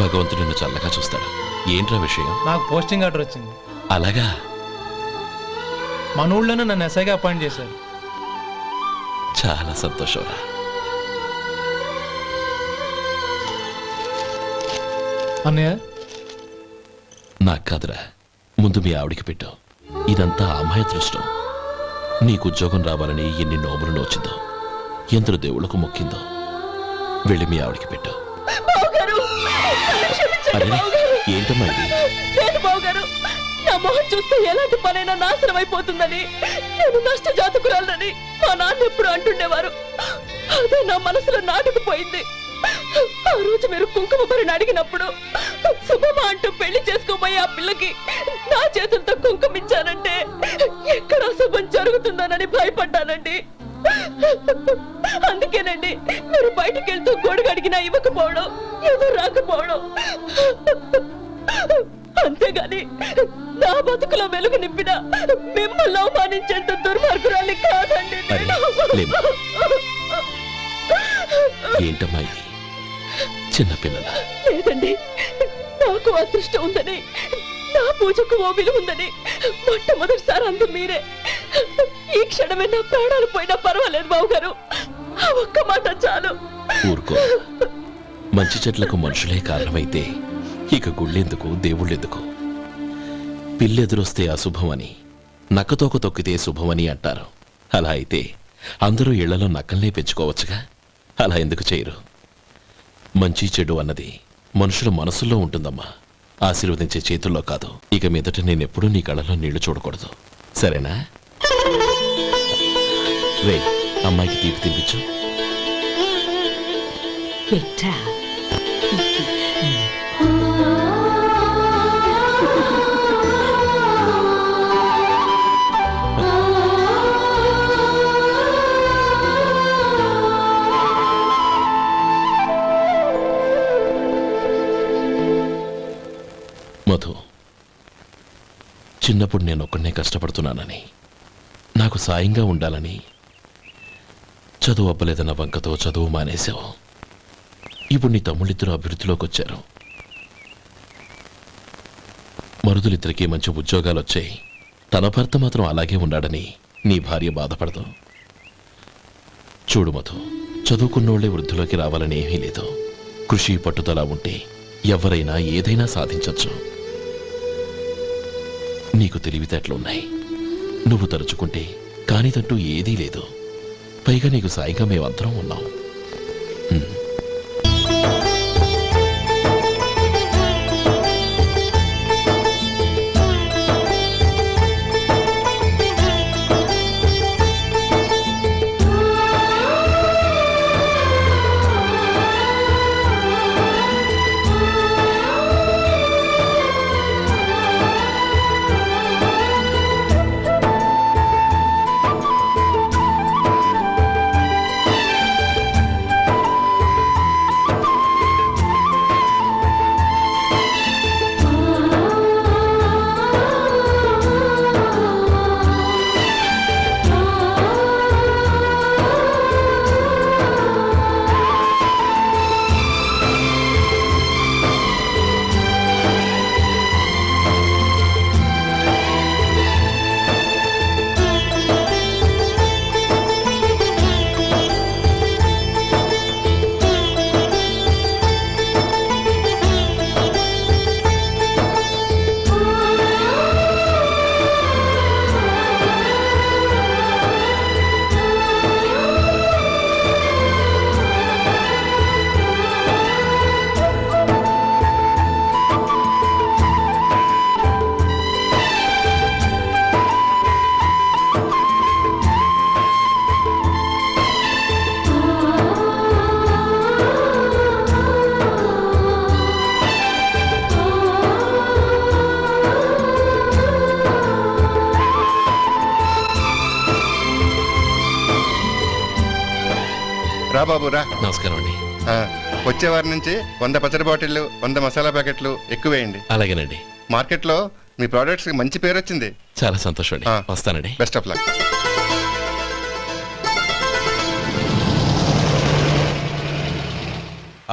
భగవంతుడు నిన్ను చల్లగా చూస్తాడు. ఏంట్రా విషయం? నాకు పోస్టింగ్ ఆర్డర్ వచ్చింది. అలాగా? మన ఊళ్ళోనే నన్ను ఎస్ఐగా అపాయింట్ చేశారు. చాలా సంతోషంరా. అన్నయ్య, నాకు కాదురా, ముందు మీ ఆవిడికి పెట్టు. ఇదంతా అమ్మాయి అదృష్టం. నీకు ఉద్యోగం రావాలని ఎన్ని నోములు నోచిందో, ఎందరు దేవుళ్లకు మొక్కిందో. వెళ్ళి మీ ఆవిడికి పెట్టు. అరే, ఏంటమ్మా ఇది? నా మొహం చూస్తే ఎలాంటి పనైనా నాశనం అయిపోతుందని, నేను నష్ట జాతకురాలని మా నాన్న ఎప్పుడు అంటుండేవారు. అదే నా మనసులో నాటుకుపోయింది. ఆ రోజు మీరు కుంకుమ భరిని అడిగినప్పుడు శుభమా అంటూ పెళ్లి చేసుకోబోయే ఆ పిల్లకి నా చేతులతో కుంకుమ ఇచ్చానంటే ఎక్కడ శుభం జరుగుతుందోనని భయపడ్డానండి. అందుకేనండి మీరు బయటికి వెళ్తూ గొడుగు అడిగినా ఇవ్వకపోవడం, ఎదురు రాకపోవడం. అంతేగాని నా బతుకులో వెలుగు నింపిన మిమ్మల్ని అవమానించేంత దుర్మార్గురాలి కాదండి. ఏంటమ్మా ఇది? చిన్నపిల్లల లేదండి, నాకు అదృష్టం ఉందని, నా పూజకు ఓ విలువ ఉందని మొట్టమొదటిసారి అందు మీరే. ఈ క్షణమే నా ప్రాణాలు పోయినా పర్వాలేదు బాబు గారు. ఆ ఒక్క మాట చాలు. ఊరుకో. మంచి చెట్లకు మనుషులే కారణమైతే ఇక గుళ్ళెందుకు, దేవుళ్ళెందుకు? పిల్లెదురొస్తే అశుభమని, నక్కతోక తొక్కితే శుభమని అంటారు. అలా అయితే అందరూ ఇళ్లలో నక్కల్నే పెంచుకోవచ్చుగా. అలా ఎందుకు చేయరు? మంచి చెడు అన్నది మనుషుల మనసుల్లో ఉంటుందమ్మా, ఆశీర్వదించే చేతుల్లో కాదు. ఇక మీదట నేనెప్పుడూ నీ కళ్ళలో నీళ్లు చూడకూడదు, సరేనా? రే, అమ్మాయికి తీపి తినిపించు. మధు, చిన్నప్పుడు నేను ఒక్కడనే కష్టపడుతున్నానని, నాకు సాయంగా ఉండాలని చదువు అవ్వలేదన్న వంకతో చదువు మానేశావు. ఇప్పుడు నీ తమ్ముళ్ళిద్దరూ అభివృద్ధిలోకి వచ్చారు. మరుదులిద్దరికీ మంచి ఉద్యోగాలు వచ్చాయి. తన భర్త మాత్రం అలాగే ఉన్నాడని నీ భార్య బాధపడదు. చూడు మధు, చదువుకున్నోళ్లే వృద్ధిలోకి రావాలని ఏమీ లేదు. కృషి పట్టుదల ఉంటే ఎవరైనా ఏదైనా సాధించవచ్చు. నీకు తెలివితేటలున్నాయి. నువ్వు తలుచుకుంటే కానిదంటూ ఏదీ లేదు. పైగా నీకు సాయిగా మేమందరం ఉన్నాం. రా బాబు రా. నమస్కారం అండి. వచ్చే వారి నుంచి 100 పచ్చడి బాటిళ్లు, 100 మసాలా ప్యాకెట్లు ఎక్కువేయండి. అలాగేనండి. మార్కెట్లో మీ ప్రోడక్ట్స్ మంచి పేరు వచ్చింది. చాలా సంతోషం అండి. వస్తానండి. Best of luck.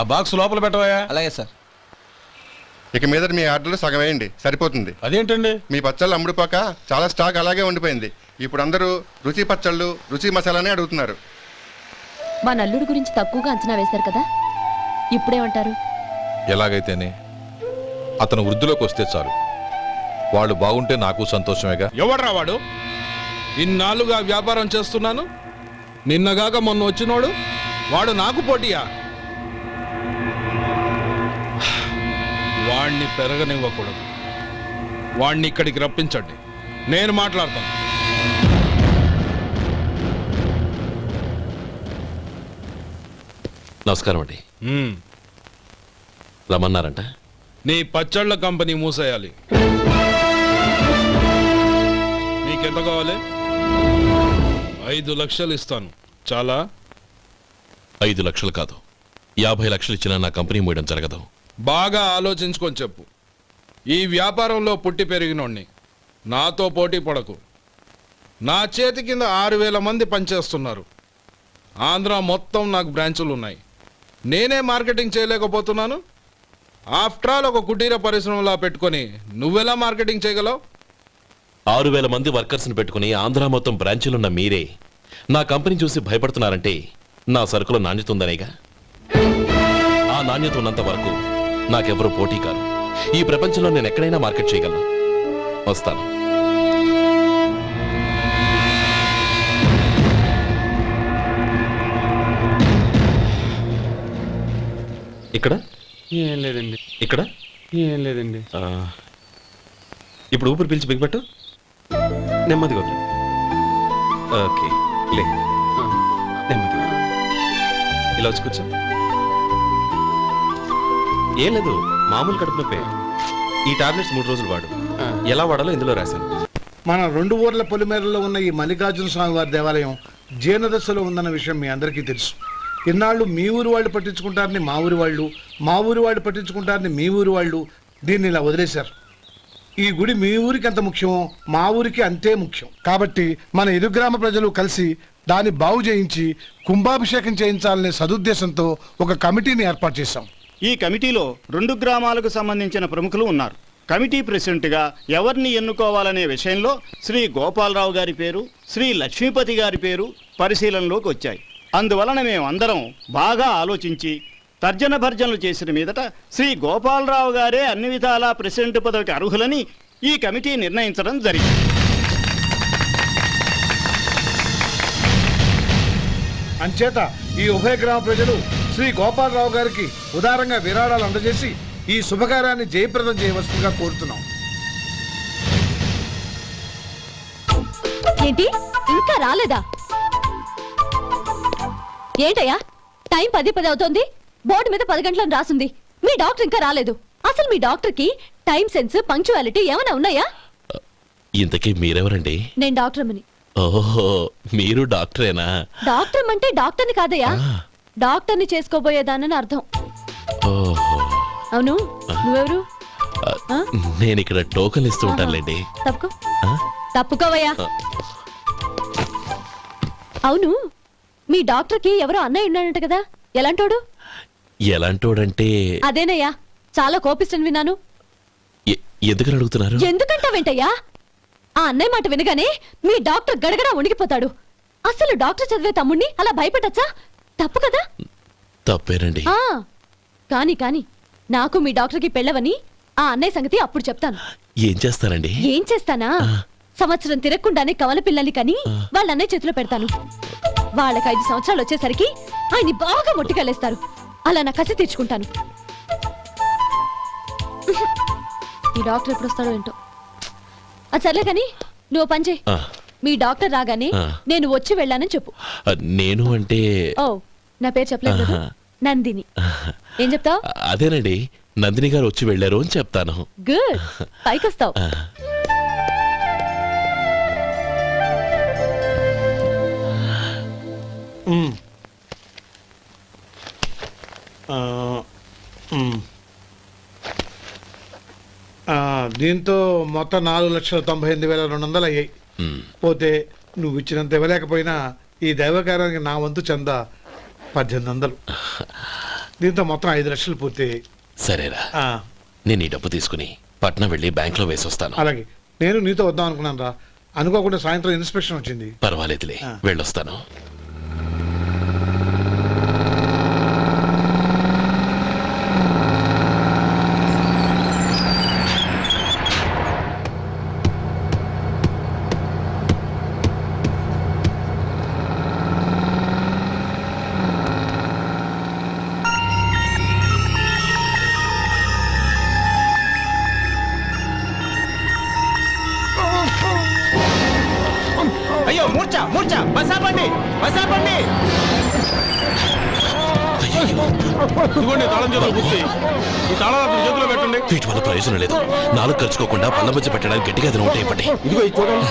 ఆ బాక్స్ లోపల పెట్టవా? అలాగే సార్. ఇక మీద మీ ఆర్డర్లు సగం వేయండి, సరిపోతుంది. అదేంటండి? మీ పచ్చళ్ళు అమ్ముడుపోక చాలా స్టాక్ అలాగే ఉండిపోయింది. ఇప్పుడు అందరూ రుచి పచ్చళ్ళు, రుచి మసాలానే అడుగుతున్నారు. మా నల్లుడి గురించి తక్కువగా అంచనా వేశారు కదా, ఇప్పుడేమంటారు? ఎలాగైతేనే అతను వృద్ధిలోకి వస్తే చాలు. వాళ్ళు బాగుంటే నాకు సంతోషమేగా. ఎవడ్రా వాడు? ఇన్నాళ్ళుగా వ్యాపారం చేస్తున్నాను, నిన్నగాక మొన్న వచ్చినోడు వాడు నాకు పోటీయా? వాణ్ణి పెరగనివ్వకూడదు. వాణ్ణి ఇక్కడికి రప్పించండి, నేను మాట్లాడతాను. నమస్కారం అండి. మ్మ్. రమ్మన్నారంట. నీ పచ్చళ్ళ కంపెనీ మూసేయాలి. నీకెంత కావాలి? 5 లక్షలు ఇస్తాను. చాలా? 5 లక్షలు కాదు, 50 లక్షలు ఇచ్చినా నా కంపెనీ మూయడం జరగదు. బాగా ఆలోచించుకొని చెప్పు. ఈ వ్యాపారంలో పుట్టి పెరిగినోడ్ని, నాతో పోటీ పడకు. నా చేతి కింద 6,000 మంది పనిచేస్తున్నారు. ఆంధ్ర మొత్తం నాకు బ్రాంచులు ఉన్నాయి. నేనే మార్కెటింగ్ చేయలేకపోతున్నాను. ఆఫ్టర్ ఆల్ ఒక కుటీర పరిశ్రమలా పెట్టుకొని నువ్వెలా మార్కెటింగ్ చేయగలవు? 6,000 మంది వర్కర్స్ని పెట్టుకుని ఆంధ్ర మొత్తం బ్రాంచీలున్న మీరే నా కంపెనీ చూసి భయపడుతున్నారంటే నా సరుకుల నాణ్యత ఉందనేగా. ఆ నాణ్యత ఉన్నంత వరకు నాకెవరూ పోటీ కాదు. ఈ ప్రపంచంలో నేను ఎక్కడైనా మార్కెట్ చేయగలను. వస్తాను. ఇక్కడ ఏం లేదండి. ఇక్కడ ఏం లేదండి. ఇప్పుడు ఊపిరి పీల్చి బిగ్బట్టు. నెమ్మదిగా వదిలు. ఓకే, లే. నెమ్మదిగా ఇలా వచ్చి కూర్చో. ఏం లేదు, మామూలు కడుపు నొప్పే. ఈ టాబ్లెట్స్ 3 రోజులు వాడు. ఎలా వాడాలో ఇందులో రాశాను. మన 2 ఊర్ల పొలిమేరలో ఉన్న ఈ మల్లికార్జున స్వామి వారి దేవాలయం జీర్ణదశలో ఉందన్న విషయం మీ అందరికీ తెలుసు. ఇన్నాళ్ళు మీ ఊరు వాళ్ళు పట్టించుకుంటారని మా ఊరి వాళ్ళు, మా ఊరి వాళ్ళు పట్టించుకుంటారని మీ ఊరి వాళ్ళు దీన్ని ఇలా వదిలేశారు. ఈ గుడి మీ ఊరికి ఎంత ముఖ్యమో మా ఊరికి అంతే ముఖ్యం. కాబట్టి మన ఇరు గ్రామ ప్రజలు కలిసి దాన్ని బాగు చేయించి కుంభాభిషేకం చేయించాలనే సదుద్దేశంతో ఒక కమిటీని ఏర్పాటు చేశాం. ఈ కమిటీలో 2 గ్రామాలకు సంబంధించిన ప్రముఖులు ఉన్నారు. కమిటీ ప్రెసిడెంట్గా ఎవరిని ఎన్నుకోవాలనే విషయంలో శ్రీ గోపాలరావు గారి పేరు, శ్రీ లక్ష్మీపతి గారి పేరు పరిశీలనలోకి వచ్చాయి. అందువలన మేమందరం బాగా ఆలోచించి తర్జన భర్జనలు చేసిన మీదట శ్రీ గోపాలరావు గారే అన్ని విధాలా ప్రెసిడెంట్ పదవికి అర్హులని ఈ కమిటీ నిర్ణయించడం జరిగింది. అంచేత ఈ ఉభయ గ్రామ ప్రజలు శ్రీ గోపాలరావు గారికి ఉదారంగా విరాళాలు అందజేసి ఈ శుభకార్యాన్ని జయప్రదం చేయవలసిందిగా కోరుతున్నాం. ఏంటి ఇంకా రాలేదా? ఏంటయ్యా, టైం 10 అవుతోంది. బోర్డు మీద 10 గంటలను రాసింది. మీ డాక్టర్ ఇంకా రాలేదు. అసలు మీ డాక్టర్ కి టైం సెన్స్, పంక్చువాలిటీ ఏమైనా ఉన్నాయా? ఇంతకీ మీరెవరండి? నేను డాక్టర్ అమ్మని. ఓహో, మీరు డాక్టరేనా? డాక్టర్ అంటే డాక్టర్ని కాదయ్యా, డాక్టర్ని చేసుకోబోయేదానని అర్థం. ఓహో, అవును, నువ్వెవరు? నేను ఇక్కడ టోకన్ ఇస్తూ ఉంటానులేండి. తప్పుకో. తప్పుకోవయ్యా. అవును, మీ డాక్టర్ కి ఎవరో అన్నయ్య ఉన్నాడంట కదా, ఎలాంటోడు? ఎలాంటోడంటే అదేనయ్యా, చాలా కోపిస్తని విన్నాను. ఎందుకని అడుగుతున్నారు? ఎందుకంటావేంటయ్యా? ఆ అన్నయ్య మాట వినగానే మీ డాక్టర్ గడగడా వణికిపోతాడు. అసలు డాక్టర్ చదివే తమ్ముణ్ణి అలా భయపెట్టచ్చా? తప్పు కదా? తప్పేనండి. కాని కాని నాకు మీ డాక్టర్కి పెళ్ళవని ఆ అన్నయ్య సంగతి అప్పుడు చెప్తాను. ఏం చేస్తారండి? ఏం చేస్తానా, సంవత్సరం తిరగకుండానే కవల పిల్లల్ని కని వాళ్ళ అన్నయ్య చేతిలో పెడతాను. వాళ్ళకి 5 సంవత్సరాలు వచ్చేసరికి ఆయన్ని బాగా మొట్టికెళ్ళేస్తారు. అలా నా కసి తీర్చుకుంటాను. ఈ డాక్టర్ ఎప్పుడు వస్తాడో ఏంటో. అది సర్లే కానీ నువ్వు పని చేయి. మీ డాక్టర్ రాగానే నేను వచ్చి వెళ్ళానని చెప్పు. నేను అంటే ఓ, నా పేరు చెప్పలేదు కదా, నందిని. ఏం చెప్తావు? అదేనండి, నందిని గారు వచ్చి వెళ్ళారు అని చెప్తాను. గుడ్, పైకొస్తావు. దీంతో మొత్తం 4,98,200 అయ్యాయి. పోతే నువ్వు ఇచ్చినంత ఇవ్వలేకపోయినా ఈ దైవకార్యానికి నా వంతు చందా 1800. దీంతో మొత్తం 5 లక్షలు పూర్తి. సరేరా. నేను ఈ డబ్బు తీసుకుని పట్నం వెళ్ళి బ్యాంక్లో వేసొస్తాను. అలాగే, నేను నీతో వద్దాం అనుకున్నాను రా. అనుకోకుండా సాయంత్రం ఇన్స్పెక్షన్ వచ్చింది. పర్వాలేదులే, వెళ్ళొస్తాను. అయ్యో మూర్ఛ మూర్ఛ బసాపండి బసాపండి. ఇదిగోండి తాళం చేతులు పూర్తి. ఈ తాళాలు చేతిలో పెట్టండి. వీటి వల్ల ప్రయోజనం లేదు. నాలుగు ఖర్చుకోకుండా పళ్ళ మధ్య పెట్టడానికి గట్టిగా ఏదైనా ఉంటే ఇవ్వండి. ఇదిగో ఇది చూడండి.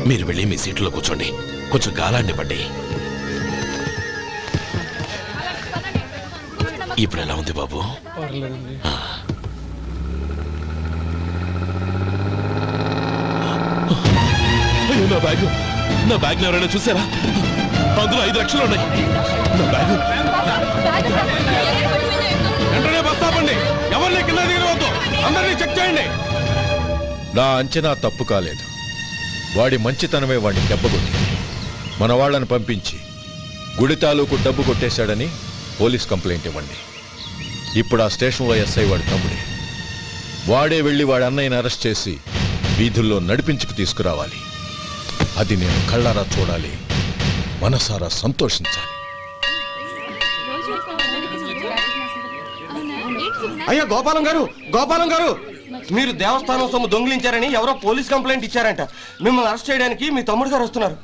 మీరు వెళ్ళి మీ సీట్లో కూర్చోండి. కొంచెం గాలాన్నివ్వండి. ఇప్పుడు ఎలా ఉంది బాబు? అయ్యో, నా బ్యాగ్ ఎవరైనా చూసారా? అందులో 5 లక్షలు ఉన్నాయి. నా బ్యాగ్ వెంటనే బస్ ఆపండి. ఎవరిని కింద దిగవద్దు. అందరినీ చెక్ చేయండి. నా అంచనా తప్పు కాలేదు. వాడి మంచితనమే వాడిని దెబ్బకొట్టింది. మన వాళ్ళని పంపించి గుడి తాలూకు డబ్బు కొట్టేశాడని పోలీస్ కంప్లైంట్ ఇవ్వండి. ఇప్పుడు ఆ స్టేషన్లో ఎస్ఐ వాడి తమ్ముడే. వాడే వెళ్ళి వాడి అన్నయ్యని అరెస్ట్ చేసి వీధుల్లో నడిపించుకు తీసుకురావాలి. అది నేను కళ్ళారా చూడాలి, మనసారా సంతోషించాలి. అయ్యో గోపాలం గారు, మీరు దేవస్థానం సొమ్ము దొంగిలించారని ఎవరో పోలీస్ కంప్లైంట్ ఇచ్చారంట. మిమ్మల్ని అరెస్ట్ చేయడానికి మీ తమ్ముడు గారు వస్తున్నారు.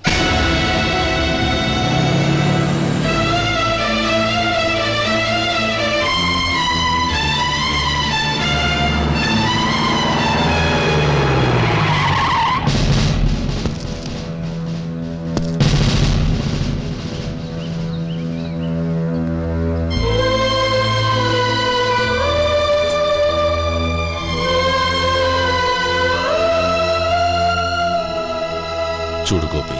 చూడు గోపి,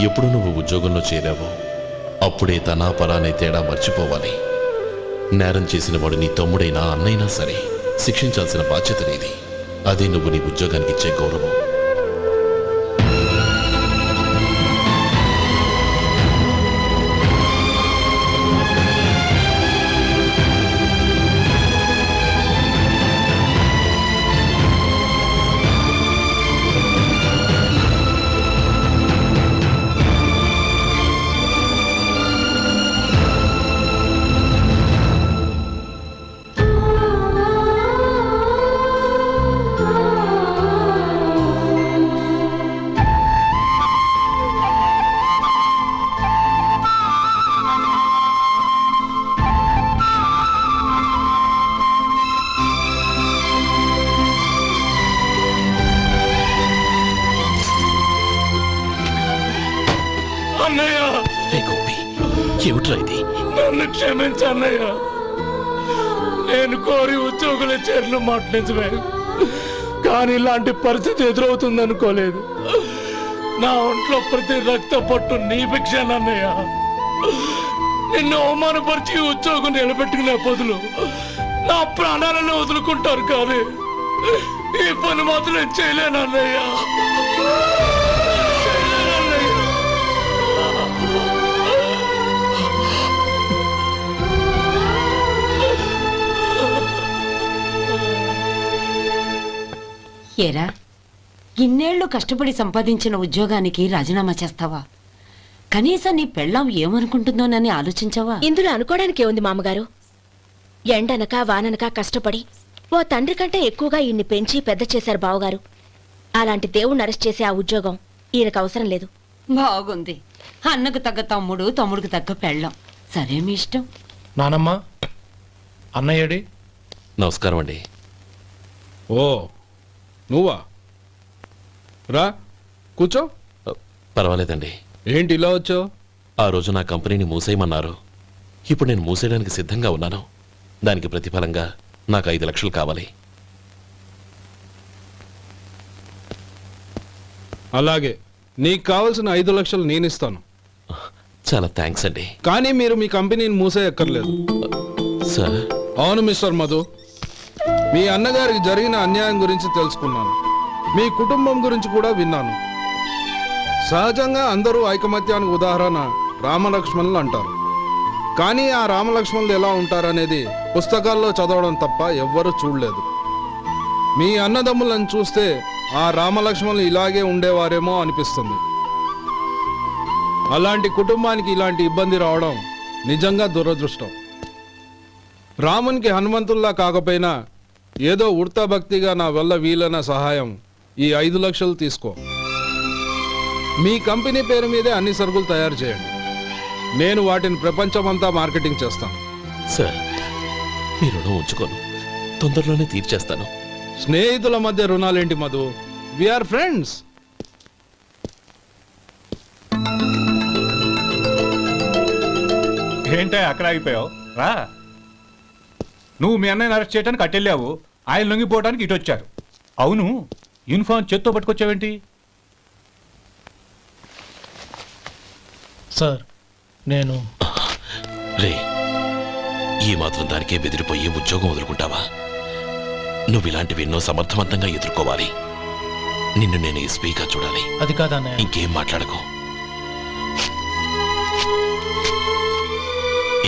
ఎప్పుడు నువ్వు ఉద్యోగంలో చేరావో అప్పుడే తనా పరానే తేడా మర్చిపోవాలి. నేరం చేసిన వాడు నీ తమ్ముడైనా అన్నైనా సరే శిక్షించాల్సిన బాధ్యత నీది. అదే నువ్వు నీ ఉద్యోగానికి ఇచ్చే గౌరవం. ఏమిట్రా ఇది? నన్ను క్షమించన్నయ్య. నేను కోరి ఉద్యోగుల చేరిన మాట నిజమే, కానీ ఇలాంటి పరిస్థితి ఎదురవుతుంది అనుకోలేదు. నా ఒంట్లో ప్రతి రక్త పట్టు నీ భిక్షానన్నయ్య. నిన్ను అవమానపరిచి ఉద్యోగం నిలబెట్టుకునే బదులు నా ప్రాణాలను వదులుకుంటారు, కానీ ఈ పని మాత్రం నేను చేయలేనన్నయ్య. ఏరా, ఇన్నేళ్లు కష్టపడి సంపాదించిన ఉద్యోగానికి రాజీనామా చేస్తావా? కనీసం నీ పెళ్ళాం ఏమనుకుంటుందోనని ఆలోచించావా? ఇందులో అనుకోవడానికి ఏముంది మామగారు? ఎండనక వాననక కష్టపడి ఓ తండ్రి కంటే ఎక్కువగా ఈయన్ని పెంచి పెద్ద చేశారు బావగారు. అలాంటి దేవుణ్ణి అరెస్ట్ చేసే ఆ ఉద్యోగం ఈయనకు అవసరం లేదు. బాగుంది. అన్నకు తగ్గ తమ్ముడు, తమ్ముడికి తగ్గ పెళ్ళాం. సరే, మీ ఇష్టం. నానమ్మ, అన్నయ్యడి. నమస్కారం అండి. ఓ నువ్వా? రా కూర్చో. పర్వాలేదండి. ఏంటి ఇలా వచ్చావు? ఆ రోజు నా కంపెనీని మూసేయమన్నారు. ఇప్పుడు నేను మూసేయడానికి సిద్ధంగా ఉన్నాను. దానికి ప్రతిఫలంగా నాకు 5 లక్షలు కావాలి. అలాగే, నీకు కావాల్సిన 5 లక్షలు నేను ఇస్తాను. చాలా థ్యాంక్స్ అండి. కానీ మీరు మీ కంపెనీని మూసేయక్కర్లేదు. సార్, అవును మిస్టర్ మధు, మీ అన్నగారికి జరిగిన అన్యాయం గురించి తెలుసుకున్నాను. మీ కుటుంబం గురించి కూడా విన్నాను. సహజంగా అందరూ ఐకమత్యానికి ఉదాహరణ రామలక్ష్మణులు అంటారు. కానీ ఆ రామలక్ష్మణులు ఎలా ఉంటారనేది పుస్తకాల్లో చదవడం తప్ప ఎవ్వరూ చూడలేదు. మీ అన్నదమ్ములను చూస్తే ఆ రామలక్ష్మణులు ఇలాగే ఉండేవారేమో అనిపిస్తుంది. అలాంటి కుటుంబానికి ఇలాంటి ఇబ్బంది రావడం నిజంగా దురదృష్టం. రామునికి హనుమంతుల్లా కాకపోయినా ఏదో ఉడతా భక్తిగా నా వల్ల వీలైన సహాయం ఈ 5 లక్షలు తీసుకో. మీ కంపెనీ పేరు మీదే అన్ని సరుకులు తయారు చేయండి. నేను వాటిని ప్రపంచమంతా మార్కెటింగ్ చేస్తాను. సార్, మీ రుణం ఉంచుకోను. తొందరలోనే తీర్చేస్తాను. స్నేహితుల మధ్య రుణాలేంటి మధు? We are friends. ఏంటే అక్కడ ఆగిపోయావు? రా. నువ్వు మీ అన్నయ్యని అరెస్ట్ చేయడానికి అట్టెళ్ళావు, ఆయన లొంగిపోవడానికి ఇటు వచ్చారు. అవును, యూనిఫామ్ చేత్తో పట్టుకొచ్చావేంటి? సార్, నేను రే, ఈ మాత్రం దానికే బెదిరిపోయి ఉద్యోగం వదులుకుంటావా? నువ్వు ఇలాంటివి ఎన్నో సమర్థవంతంగా ఎదుర్కోవాలి. నిన్ను నేను ఎస్పీగా చూడాలి. అది కాదన్నయ్య. ఇంకేం మాట్లాడకు.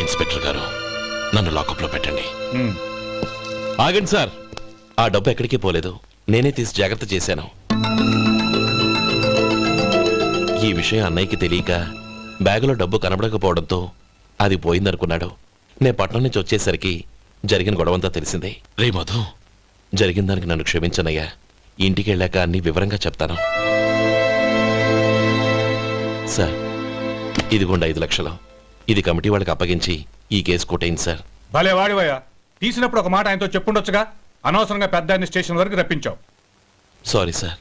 ఇన్స్పెక్టర్ గారు, నన్ను లాకప్లో పెట్టండి. ఆగండి సార్, ఆ డబ్బు ఎక్కడికి పోలేదు. నేనే తీసి జాగ్రత్త చేశాను. ఈ విషయం అన్నయ్యకి తెలియక బ్యాగులో డబ్బు కనబడకపోవడంతో అది పోయిందనుకున్నాడు. నే పట్నం నుంచి వచ్చేసరికి జరిగిన గొడవంతా తెలిసిందే. రే మధు, జరిగిన దానికి నన్ను క్షమించనయ్యా. ఇంటికి వెళ్ళాక అన్ని వివరంగా చెప్తాను. సార్, ఇదిగోండి 5 లక్షలు. ఇది కమిటీ వాళ్ళకి అప్పగించి ఈ కేసు కొట్టేయండి సార్. భలే వాడివయ్యా, తీసినప్పుడు ఒక మాట ఆయనతో చెప్పుండొచ్చుగా. అనవసరంగా పెద్ద ఆయన స్టేషన్ వరకు రప్పించావు. Sorry sir.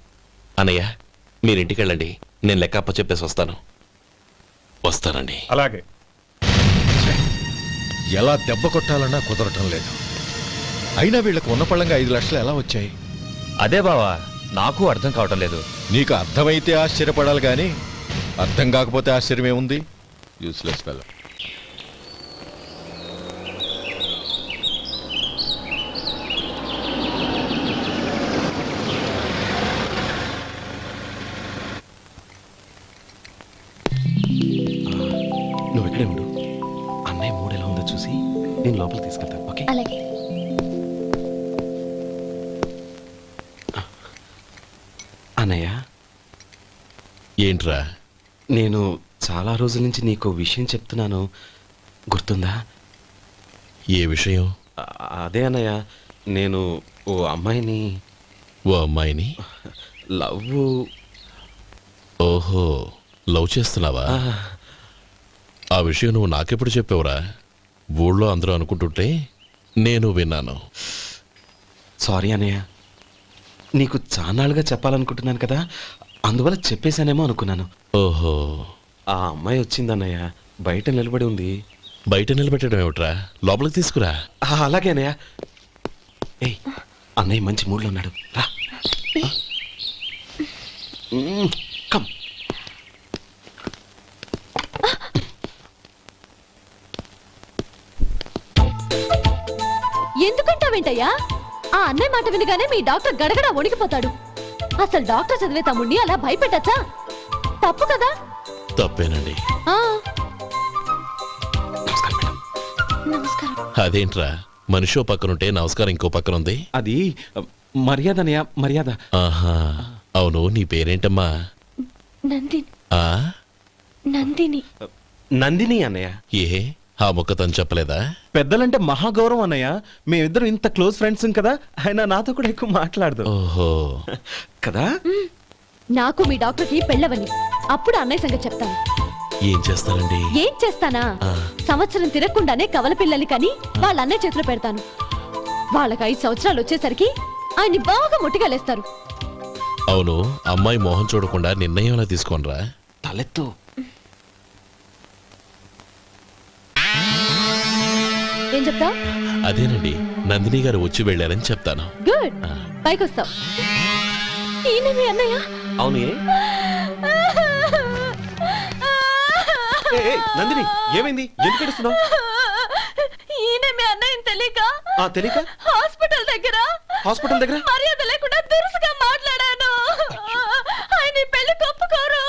అన్నయ్య, మీరు ఇంటికి వెళ్ళండి. నేను లెక్క అప్ప చెప్పేసి వస్తానండి. అలాగే. ఎలా దెబ్బ కొట్టాలన్నా కుదరటం లేదు. అయినా వీళ్ళకు ఉన్న పళ్ళంగా 5 లక్షలు ఎలా వచ్చాయి? అదే బావా, నాకు అర్థం కావటం లేదు. నీకు అర్థమైతే ఆశ్చర్యపడాలి కానీ అర్థం కాకపోతే ఆశ్చర్యమేముంది? Useless fellow. నువ్వు ఇక్కడే ఉండు. అన్నయ్య మూడు ఎలా ఉందో చూసి నేను లోపలికి తీసుకెళ్తాను. ఓకే? అలాగే. అన్నయ్య, ఏంట్రా? నేను చాలా రోజుల నుంచి నీకు విషయం చెప్తున్నాను, గుర్తుందా? ఏ విషయం? అదే అన్నయ్య, నేను ఓ అమ్మాయిని ఓ అమ్మాయిని లవ్. ఓహో, లవ్ చేస్తున్నావా? ఆ విషయం నువ్వు నాకెప్పుడు చెప్పావురా? ఊళ్ళో అందరూ అనుకుంటుంటే నేను విన్నాను. సారీ అన్నయ్య, నీకు చాన్నాళ్ళుగా చెప్పాలనుకుంటున్నాను కదా, అందువల్ల చెప్పేశానేమో అనుకున్నాను. ఓహో, ఆ అమ్మాయి వచ్చిందన్నయ్య, బయట నిలబడి ఉంది. బయట నిలబెట్టడం ఏమిట్రా? లోపలికి తీసుకురా. అలాగే అన్నయ్య. ఏయ్, అన్నయ్య మంచి మూడ్లో ఉన్నాడు, రా. కమ్. ఎందుకంటావేంటయ్యా? ఆ అన్నయ్య మాట వినగానే మీ డాక్టర్ గడగడ వణికిపోతాడు. అసలు డాక్టర్ చదివే తమ్ముడిని అలా భయపెట్టచ్చా? తప్పు కదా? తప్పేనండి. నమస్కారం. అదేంట్రా, మనిషో పక్కనుంటే నమస్కారం ఇంకో పక్కన ఉంది? అది మర్యాద అన్నయ్య, మర్యాద. ఆహా, అవును, నీ పేరేంటమ్మా? నందిని. ఆ నందిని. నందిని అన్నయ్య. ఏ, ఆ మొక్క తను చెప్పలేదా? పెద్దలంటే మహాగౌరవం అన్నయ్య. మేమిద్దరం ఇంత క్లోజ్ ఫ్రెండ్స్ కదా, ఆయన నాతో కూడా ఎక్కువ మాట్లాడదు ఓహో కదా. నాకు మీ డాక్టర్కి పెళ్ళవని, అప్పుడు అన్నయ్య సంగతి చెప్తాను. ఏం చేస్తారండి? ఏం చేస్తానా? సంవత్సరం తిరగకుండానే కవల పిల్లల్ని కని వాళ్ళ అన్నయ్య చేతిలో పెడతాను. వాళ్ళకి 5 సంవత్సరాలు వచ్చేసరికి ఆయన్ని బాగా ముట్టిగలేస్తారు. అవును, అమ్మాయి మోహం చూడకుండా నిర్ణయం ఎలా తీసుకోనరా? తలెత్తు. ఏం చెప్తా? అదేనండి, నందిని గారు వచ్చి వెళ్ళారని చెప్తాను. గుడ్, పైకి వస్తావు. ఈయన మీ అన్నయ్య? అవును. నందిని, ఏమైంది? ఎందుకు ఏడుస్తున్నావు? ఈయన మీ అన్నయ్యని తెలియక తెలియక హాస్పిటల్ దగ్గర మర్యాద లేకుండా దురుసుగా మాట్లాడాను. ఆయన ఈ పెళ్లి ఒప్పుకోరు.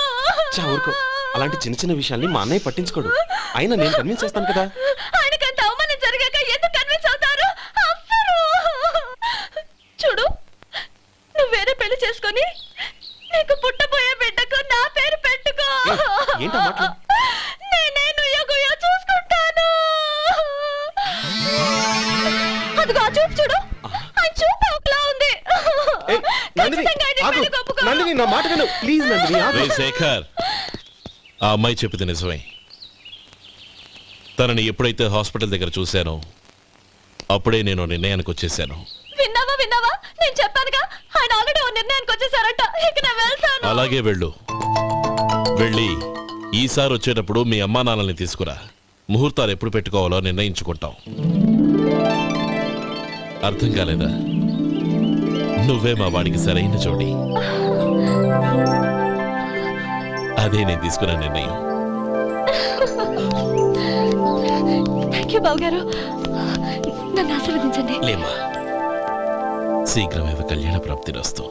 ఊరుకో, అలాంటి చిన్న చిన్న విషయాల్ని మా అన్నయ్య పట్టించుకోడు. అయినా నేను కన్విన్స్ చేస్తాను కదా. ఆయనకంత అవమానం జరిగాక ఎందుకు కన్విన్స్ అవుతారు? అవ్వరు. చూడు, నువ్వు వేరే పెళ్లి చేసుకొని నీకు పుట్టబోయే బిడ్డకు నా పేరు పెట్టుకో. ఏంటో మాటలు? నేనే నుయ్యగుయ్య చూసుకుంటాను. అదిగో ఆ చూపు చూడు, ఆ చూపు ఒకలా ఉంది. ఖచ్చితంగా ఆయన ఈ పెళ్లికి ఒప్పుకోరు. నందిని, నా మాట విను ప్లీజ్. నందిని, రే శేఖర్, ఆ అమ్మాయి చెప్పింది నిజమే. తనని ఎప్పుడైతే హాస్పిటల్ దగ్గర చూశానో అప్పుడే నేను నిర్ణయానికి వచ్చేసాను. విన్నావా? నేను చెప్పానుగా, ఆయన ఆల్రెడీ ఓ నిర్ణయానికి వచ్చేసారట. ఇక నేను వెళ్తాను. అలాగే వెళ్ళి ఈసారి వచ్చేటప్పుడు మీ అమ్మా నాన్నల్ని తీసుకురా. ముహూర్తాలు ఎప్పుడు పెట్టుకోవాలో నిర్ణయించుకుంటాం. అర్థం కాలేదా? నువ్వే మా వాడికి సరైన జోడి. అదే నేను తీసుకున్న నిర్ణయం. థ్యాంక్ యూ బాబు గారు, నన్ను ఆశీర్వదించండి. లేమా, శీఘ్రమేవ కళ్యాణ ప్రాప్తిరస్తు.